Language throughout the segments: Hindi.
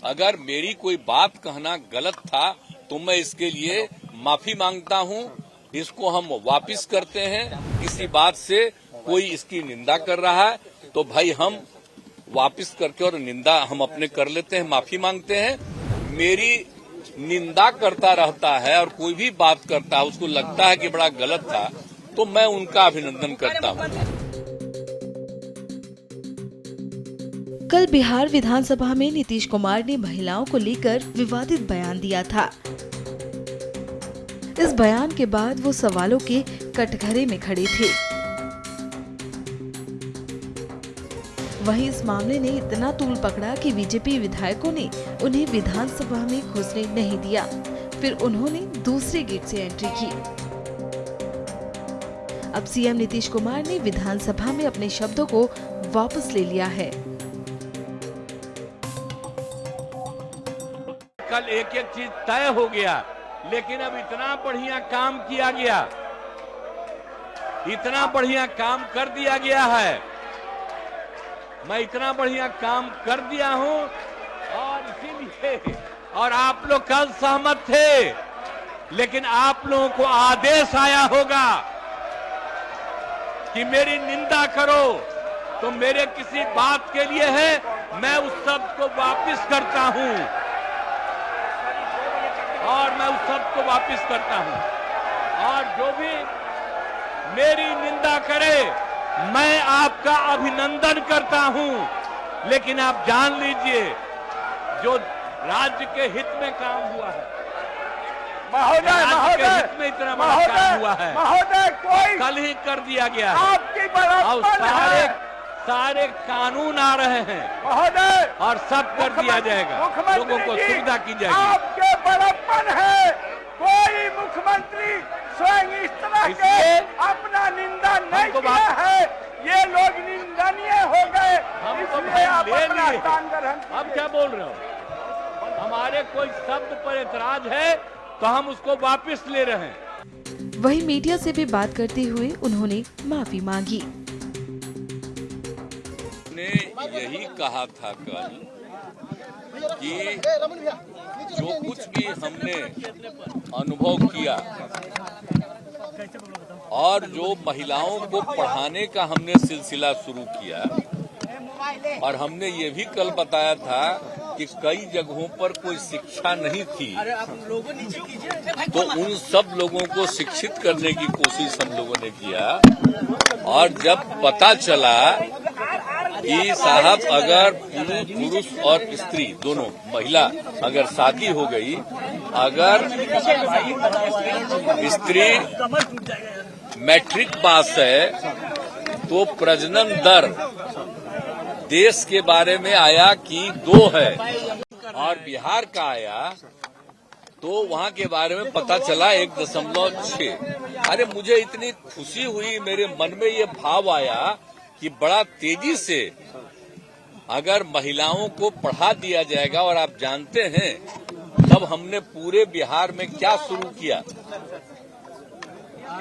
अगर मेरी कोई बात कहना गलत था तो मैं इसके लिए माफी मांगता हूं। इसको हम वापस करते हैं। किसी बात से कोई इसकी निंदा कर रहा है तो भाई हम वापस करके और निंदा हम अपने कर लेते हैं, माफी मांगते हैं। मेरी निंदा करता रहता है और कोई भी बात करता है उसको लगता है कि बड़ा गलत था तो मैं उनका अभिनंदन करता हूं। कल बिहार विधानसभा में नीतीश कुमार ने महिलाओं को लेकर विवादित बयान दिया था। इस बयान के बाद वो सवालों के कटघरे में खड़े थे। वहीं इस मामले ने इतना तूल पकड़ा कि बीजेपी विधायकों ने उन्हें विधानसभा में घुसने नहीं दिया। फिर उन्होंने दूसरे गेट से एंट्री की। अब सीएम नीतीश कुमार ने विधानसभा में अपने शब्दों को वापस ले लिया है। कल एक एक चीज तय हो गया, लेकिन अब इतना बढ़िया काम किया गया, इतना बढ़िया काम कर दिया गया है। मैं इतना बढ़िया काम कर दिया हूं और इसीलिए और आप लोग कल सहमत थे, लेकिन आप लोगों को आदेश आया होगा कि मेरी निंदा करो तो मेरे किसी बात के लिए है, मैं उस शब्द को वापस करता हूं और मैं उस शब्द को वापस करता हूं। और जो भी मेरी निंदा करे मैं आपका अभिनंदन करता हूं, लेकिन आप जान लीजिए जो राज्य के हित में काम हुआ है, राज्य के हित में इतना बड़ा काम हुआ है, कोई कल ही कर दिया गया है। और सारे कानून आ रहे हैं और सब कर दिया जाएगा, लोगों को सुविधा की जाएगी। आपके बड़प्पन है, कोई मुख्यमंत्री स्वयं इस तरह के अपना निंदा नहीं किया है। ये लोग निंदनीय हो गए, इसलिए आप अपना स्थान ग्रहण। अब क्या बोल रहे हो? हमारे कोई शब्द पर एतराज है तो हम उसको वापस ले रहे हैं। वहीं मीडिया से भी बात करते हुए उन्होंने माफी मांगी। ने यही कहा था कल कि जो कुछ भी हमने अनुभव किया और जो महिलाओं को पढ़ाने का हमने सिलसिला शुरू किया, और हमने ये भी कल बताया था कि कई जगहों पर कोई शिक्षा नहीं थी, तो उन सब लोगों को शिक्षित करने की कोशिश हम लोगों ने किया। और जब पता चला कि साहब अगर पुरुष और स्त्री दोनों महिला अगर शादी हो गई, अगर स्त्री मैट्रिक पास है तो प्रजनन दर देश के बारे में आया कि 2 है और बिहार का आया तो वहां के बारे में पता चला 1.6। अरे मुझे इतनी खुशी हुई, मेरे मन में ये भाव आया कि बड़ा तेजी से अगर महिलाओं को पढ़ा दिया जाएगा। और आप जानते हैं तब हमने पूरे बिहार में क्या शुरू किया,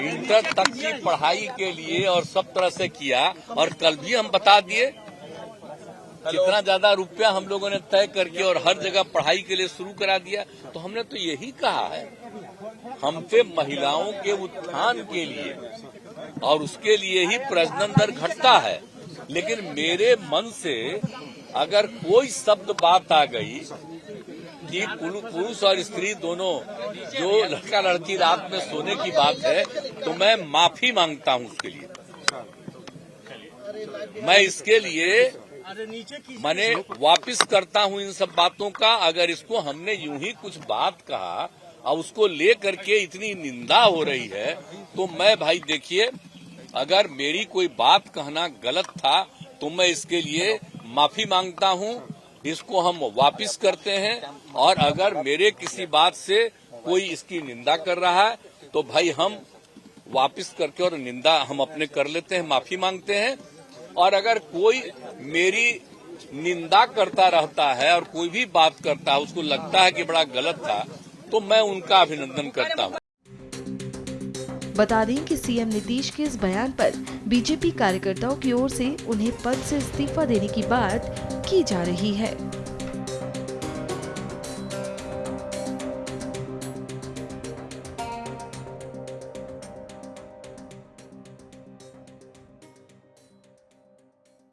इंटर तक की पढ़ाई के लिए और सब तरह से किया। और कल भी हम बता दिए कितना ज्यादा रुपया हम लोगों ने तय करके और हर जगह पढ़ाई के लिए शुरू करा दिया। तो हमने तो यही कहा है, हम पे महिलाओं के उत्थान के लिए और उसके लिए ही प्रजनन दर घटता है। लेकिन मेरे मन से अगर कोई शब्द बात आ गई कि पुरुष और स्त्री दोनों जो लड़का लड़की रात में सोने की बात है, तो मैं माफी मांगता हूं उसके लिए। मैं इसके लिए मैंने वापस करता हूं इन सब बातों का। अगर इसको हमने यूं ही कुछ बात कहा और उसको ले करके इतनी निंदा हो रही है, तो मैं भाई देखिए, अगर मेरी कोई बात कहना गलत था तो मैं इसके लिए माफी मांगता हूं। इसको हम वापस करते हैं। और अगर मेरे किसी बात से कोई इसकी निंदा कर रहा है तो भाई हम वापस करके और निंदा हम अपने कर लेते हैं, माफी मांगते हैं। और अगर कोई मेरी निंदा करता रहता है और कोई भी बात करता है उसको लगता है कि बड़ा गलत था, तो मैं उनका अभिनंदन करता हूं। बता दें कि सीएम नीतीश के इस बयान पर बीजेपी कार्यकर्ताओं की ओर से उन्हें पद से इस्तीफा देने की बात की जा रही है।